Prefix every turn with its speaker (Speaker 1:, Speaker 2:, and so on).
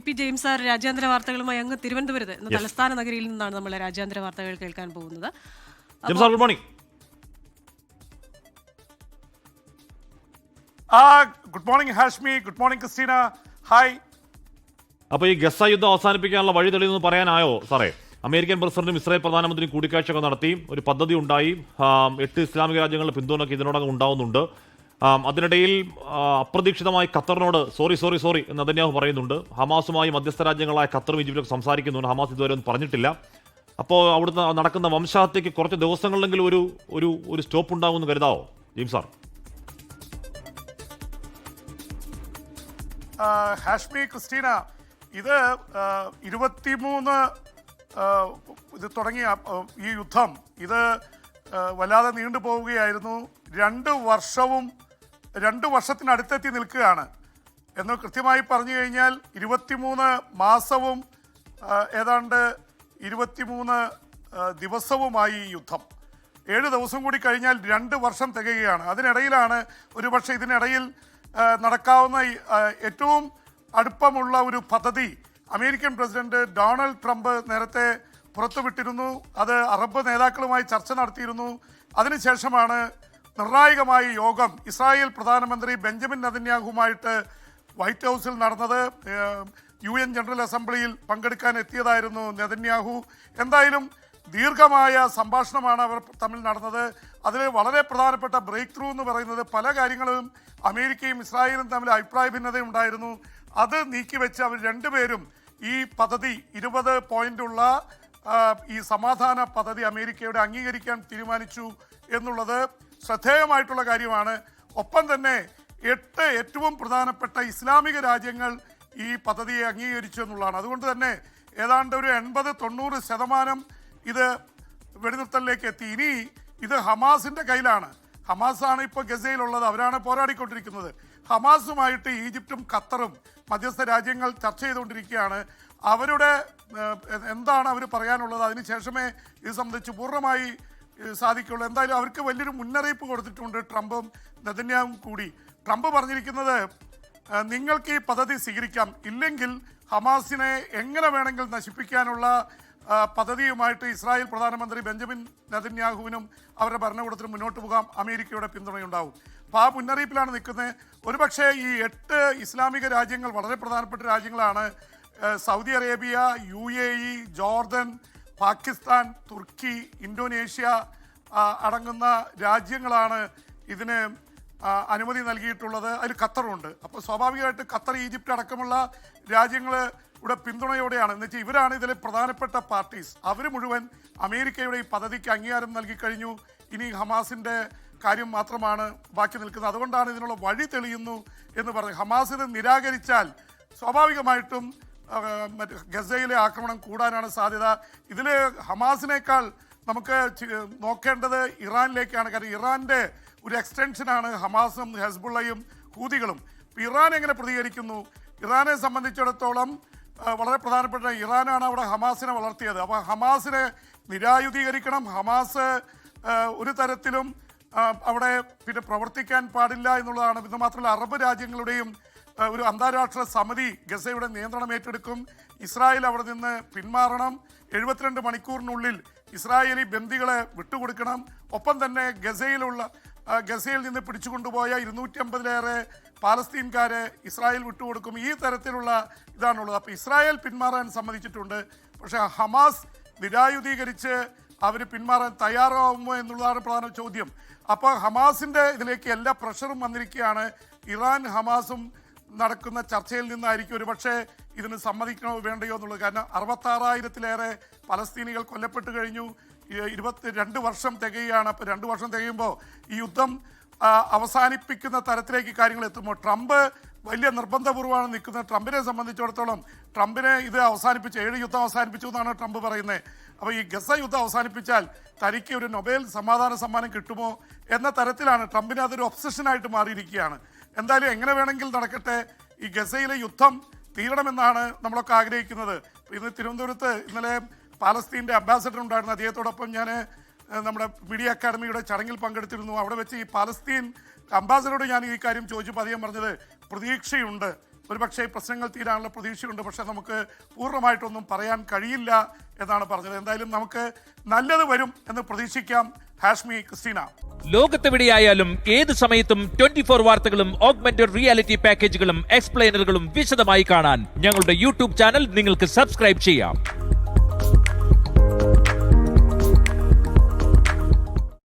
Speaker 1: P James sir രാജ്യാന്തര വാർത്തകളുമായി അങ്ങ് തിരുവനന്തപുരത്ത് ഇന്ന് തലസ്ഥാന നഗരിയിൽ നിന്നാണ് നമ്മൾ രാജ്യാന്തര വാർത്തകൾ കേൾക്കാൻ പോകുന്നത്.
Speaker 2: Good morning.
Speaker 3: Good morning Hashmi, good morning Christina, hi.
Speaker 2: അപ്പോൾ ഈ ഗസ യുദ്ധം അവസാനിപ്പിക്കാനുള്ള വഴി തെളിയുന്നു പറയാനായോ സാറേ? അമേരിക്കൻ പ്രസിഡന്റും ഇസ്രായേൽ പ്രധാനമന്ത്രിയും കൂടിക്കാഴ്ചയൊക്കെ നടത്തി, ഒരു പദ്ധതി ഉണ്ടായി, 8 ഇസ്ലാമിക രാജ്യങ്ങളുടെ പിന്തുണയ്ക്ക് ഇതിനോടകം ഉണ്ടാവുന്നുണ്ട്. അതിനിടയിൽ അപ്രതീക്ഷിതമായി ഖത്തറിനോട് സോറി എന്ന് നെതന്യാഹു പറയുന്നുണ്ട്. ഹമാസുമായി മധ്യസ്ഥ രാജ്യങ്ങളായ ഖത്തറും ഈജിപ്തൊക്കെ സംസാരിക്കുന്നുണ്ട്. ഹമാസ് ഇതുവരെ ഒന്നും പറഞ്ഞിട്ടില്ല. അപ്പോൾ അവിടുന്ന് നടക്കുന്ന വംശഹത്യയ്ക്ക് കുറച്ച് ദിവസങ്ങളിലെങ്കിലും ഒരു സ്റ്റോപ്പ് ഉണ്ടാകുമെന്ന് കരുതാവോ ജെയിംസ് സാർ?
Speaker 3: ഹാഷ്മി, ക്രിസ്റ്റീന, ഇത് 23 ഇത് തുടങ്ങിയ ഈ യുദ്ധം ഇത് വല്ലാതെ നീണ്ടു പോവുകയായിരുന്നു. 2 വർഷത്തിനടുത്തെത്തി നിൽക്കുകയാണ് എന്ന് കൃത്യമായി പറഞ്ഞു കഴിഞ്ഞാൽ 23 മാസവും ഏതാണ്ട് 23 ദിവസവുമായി ഈ യുദ്ധം. 7 ദിവസം കൂടി കഴിഞ്ഞാൽ 2 വർഷം തികയുകയാണ്. അതിനിടയിലാണ് ഒരുപക്ഷെ ഇതിനിടയിൽ നടക്കാവുന്ന ഏറ്റവും അടുപ്പമുള്ള ഒരു പദ്ധതി അമേരിക്കൻ പ്രസിഡന്റ് ഡൊണാൾഡ് ട്രംപ് നേരത്തെ പുറത്തുവിട്ടിരുന്നു. അത് അറബ് നേതാക്കളുമായി ചർച്ച നടത്തിയിരുന്നു. അതിനുശേഷമാണ് നിർണായകമായ യോഗം ഇസ്രായേൽ പ്രധാനമന്ത്രി ബെഞ്ചമിൻ നെതന്യാഹുവുമായിട്ട് വൈറ്റ് ഹൗസിൽ നടന്നത്. UN ജനറൽ അസംബ്ലിയിൽ പങ്കെടുക്കാൻ എത്തിയതായിരുന്നു നെതന്യാഹു. എന്തായാലും ദീർഘമായ സംഭാഷണമാണ് അവർ തമ്മിൽ നടന്നത്. അതിൽ വളരെ പ്രധാനപ്പെട്ട ബ്രേക്ക് ത്രൂ എന്ന് പറയുന്നത് പല കാര്യങ്ങളും അമേരിക്കയും ഇസ്രായേലും തമ്മിൽ അഭിപ്രായ ഭിന്നതയുണ്ടായിരുന്നു. അത് നീക്കിവെച്ച് അവർ രണ്ടുപേരും ഈ പദ്ധതി 20 പോയിന്റുള്ള ഈ സമാധാന പദ്ധതി അമേരിക്കയുടെ അംഗീകരിക്കാൻ തീരുമാനിച്ചു എന്നുള്ളത് ശ്രദ്ധേയമായിട്ടുള്ള കാര്യമാണ്. ഒപ്പം തന്നെ 8 ഏറ്റവും പ്രധാനപ്പെട്ട ഇസ്ലാമിക രാജ്യങ്ങൾ ഈ പദ്ധതിയെ അംഗീകരിച്ചു എന്നുള്ളതാണ്. അതുകൊണ്ട് തന്നെ ഏതാണ്ട് ഒരു 80-90% ഇത് വെടിനിർത്തലിലേക്ക് എത്തി. ഇനി ഇത് ഹമാസിൻ്റെ കയ്യിലാണ്. ഹമാസാണ് ഇപ്പോൾ ഗസയിലുള്ളത്, അവരാണ് പോരാടിക്കൊണ്ടിരിക്കുന്നത്. ഹമാസുമായിട്ട് ഈജിപ്തും ഖത്തറും മധ്യസ്ഥ രാജ്യങ്ങൾ ചർച്ച ചെയ്തുകൊണ്ടിരിക്കുകയാണ്. അവരുടെ എന്താണ് അവർ പറയാനുള്ളത്, അതിനുശേഷമേ ഇത് സംബന്ധിച്ച് പൂർണ്ണമായി സാധിക്കുള്ളൂ. എന്തായാലും അവർക്ക് വലിയൊരു മുന്നറിയിപ്പ് കൊടുത്തിട്ടുണ്ട് ട്രംപും നെതന്യാഹുവും കൂടി. ട്രംപ് പറഞ്ഞിരിക്കുന്നത് നിങ്ങൾക്ക് ഈ പദ്ധതി സ്വീകരിക്കാം, ഇല്ലെങ്കിൽ ഹമാസിനെ എങ്ങനെ വേണമെങ്കിൽ നശിപ്പിക്കാനുള്ള പദ്ധതിയുമായിട്ട് ഇസ്രായേൽ പ്രധാനമന്ത്രി ബെഞ്ചമിൻ നെതന്യാഹുവിനും അവരുടെ ഭരണകൂടത്തിനും മുന്നോട്ട് പോകാം, അമേരിക്കയുടെ പിന്തുണയുണ്ടാവും. അപ്പോൾ ആ മുന്നറിയിപ്പിലാണ് നിൽക്കുന്നത്. ഒരുപക്ഷെ ഈ 8 ഇസ്ലാമിക രാജ്യങ്ങൾ വളരെ പ്രധാനപ്പെട്ട രാജ്യങ്ങളാണ്. Saudi Arabia, UAE, Jordan, Pakistan, Turkey, Indonesia അടങ്ങുന്ന രാജ്യങ്ങളാണ് ഇതിന് അനുമതി നൽകിയിട്ടുള്ളത്. അതിൽ ഖത്തറുണ്ട്. അപ്പോൾ സ്വാഭാവികമായിട്ട് ഖത്തർ, ഈജിപ്റ്റ് അടക്കമുള്ള രാജ്യങ്ങൾ ഇവിടെ പിന്തുണയോടെയാണ്. എന്ന് വെച്ചാൽ ഇവരാണ് ഇതിലെ പ്രധാനപ്പെട്ട പാർട്ടീസ്. അവർ മുഴുവൻ അമേരിക്കയുടെ ഈ പദ്ധതിക്ക് അംഗീകാരം നൽകിക്കഴിഞ്ഞു. ഇനി ഹമാസിൻ്റെ കാര്യം മാത്രമാണ് ബാക്കി നിൽക്കുന്നത്. അതുകൊണ്ടാണ് ഇതിനുള്ള വഴി തെളിയുന്നു എന്ന് പറഞ്ഞത്. ഹമാസിന് നിരാകരിച്ചാൽ സ്വാഭാവികമായിട്ടും ഗസയിലെ ആക്രമണം കൂടാനാണ് സാധ്യത. ഇതിൽ ഹമാസിനേക്കാൾ നമുക്ക് നോക്കേണ്ടത് ഇറാനിലേക്കാണ്. കാരണം ഇറാൻ്റെ ഒരു എക്സ്റ്റൻഷനാണ് ഹമാസും ഹെസ്ബുള്ളയും ഹൂതികളും. ഇറാൻ എങ്ങനെ പ്രതികരിക്കുന്നു? ഇറാനെ സംബന്ധിച്ചിടത്തോളം വളരെ പ്രധാനപ്പെട്ട ഇറാനാണ് അവിടെ ഹമാസിനെ വളർത്തിയത്. അപ്പോൾ ഹമാസിനെ നിരായുധീകരിക്കണം. ഹമാസ് ഒരു തരത്തിലും അവിടെ പിന്നെ പ്രവർത്തിക്കാൻ പാടില്ല എന്നുള്ളതാണ്. ഇത് മാത്രമല്ല അറബ് രാജ്യങ്ങളുടെയും ഒരു അന്താരാഷ്ട്ര സമിതി ഗസയുടെ നിയന്ത്രണം ഏറ്റെടുക്കും. ഇസ്രായേൽ അവിടെ നിന്ന് പിന്മാറണം. 72 മണിക്കൂറിനുള്ളിൽ ഇസ്രായേലി ബന്ദികളെ വിട്ടുകൊടുക്കണം. ഒപ്പം തന്നെ ഗസയിൽ നിന്ന് പിടിച്ചുകൊണ്ടുപോയ 250-ലേറെ പാലസ്തീൻകാരെ ഇസ്രായേൽ വിട്ടുകൊടുക്കും. ഈ തരത്തിലുള്ള ഇതാണുള്ളത്. അപ്പോൾ ഇസ്രായേൽ പിന്മാറാൻ സമ്മതിച്ചിട്ടുണ്ട്. പക്ഷേ ഹമാസ് നിരായുധീകരിച്ച് അവർ പിന്മാറാൻ തയ്യാറാവുമോ എന്നുള്ളതാണ് പ്രധാന ചോദ്യം. അപ്പോൾ ഹമാസിൻ്റെ ഇതിലേക്ക് എല്ലാ പ്രഷറും വന്നിരിക്കുകയാണ്. ഇറാൻ ഹമാസും നടക്കുന്ന ചർച്ചയിൽ നിന്നായിരിക്കും ഒരു പക്ഷേ ഇതിന് സമ്മതിക്കണോ വേണ്ടയോ എന്നുള്ളത്. കാരണം 66,000-ലേറെ പലസ്തീനികൾ കൊല്ലപ്പെട്ട് കഴിഞ്ഞു. 22 വർഷം തികയുകയാണ്. അപ്പോൾ 2 വർഷം തികയുമ്പോൾ ഈ യുദ്ധം അവസാനിപ്പിക്കുന്ന തരത്തിലേക്ക് കാര്യങ്ങൾ എത്തുമ്പോൾ ട്രംപ് വലിയ നിർബന്ധപൂർവ്വമാണ് നിൽക്കുന്നത്. ട്രംപിനെ സംബന്ധിച്ചിടത്തോളം ട്രംപിനെ ഇത് അവസാനിപ്പിച്ച് 7 യുദ്ധം അവസാനിപ്പിച്ചു എന്നാണ് ട്രംപ് പറയുന്നത്. അപ്പോൾ ഈ ഗസ യുദ്ധം അവസാനിപ്പിച്ചാൽ തനിക്ക് ഒരു നൊബേൽ സമാധാന സമ്മാനം കിട്ടുമോ എന്ന തരത്തിലാണ്. ട്രംപിന് അതൊരു ഒബ്സഷനായിട്ട് മാറിയിരിക്കുകയാണ്. എന്തായാലും എങ്ങനെ വേണമെങ്കിൽ നടക്കട്ടെ, ഈ ഗസയിലെ യുദ്ധം തീരണമെന്നാണ് നമ്മളൊക്കെ ആഗ്രഹിക്കുന്നത്. ഇന്ന് തിരുവനന്തപുരത്ത് ഇന്നലെ പാലസ്തീൻ്റെ അംബാസഡർ ഉണ്ടായിരുന്നു. അദ്ദേഹത്തോടൊപ്പം ഞാൻ നമ്മുടെ മീഡിയ അക്കാഡമിയുടെ ചടങ്ങിൽ പങ്കെടുത്തിരുന്നു. അവിടെ വെച്ച് ഈ പാലസ്തീൻ അംബാസഡറോട് ഞാൻ ഈ കാര്യം ചോദിച്ചപ്പോൾ അദ്ദേഹം പറഞ്ഞത് പ്രതീക്ഷയുണ്ട്, ഒരുപക്ഷെ പ്രശ്നങ്ങൾ തീരാനുള്ള പ്രതീക്ഷയുണ്ട്. പക്ഷെ നമുക്ക് പൂർണ്ണമായിട്ടൊന്നും പറയാൻ കഴിയില്ല എന്നാണ് പറഞ്ഞത്. എന്തായാലും നമുക്ക് നല്ലത് വരും എന്ന് പ്രതീക്ഷിക്കാം. ഹാഷ്മി, ക്രിസ്റ്റീന.
Speaker 4: ലോകത്തെവിടെയായാലും ഏത് സമയത്തും 24 വാർത്തകളും ഓഗ്മെന്റഡ് റിയാലിറ്റി പാക്കേജുകളും എക്സ്പ്ലെയിനറുകളും വിശദമായി കാണാൻ ഞങ്ങളുടെ യൂട്യൂബ് ചാനൽ നിങ്ങൾക്ക് സബ്സ്ക്രൈബ് ചെയ്യാം.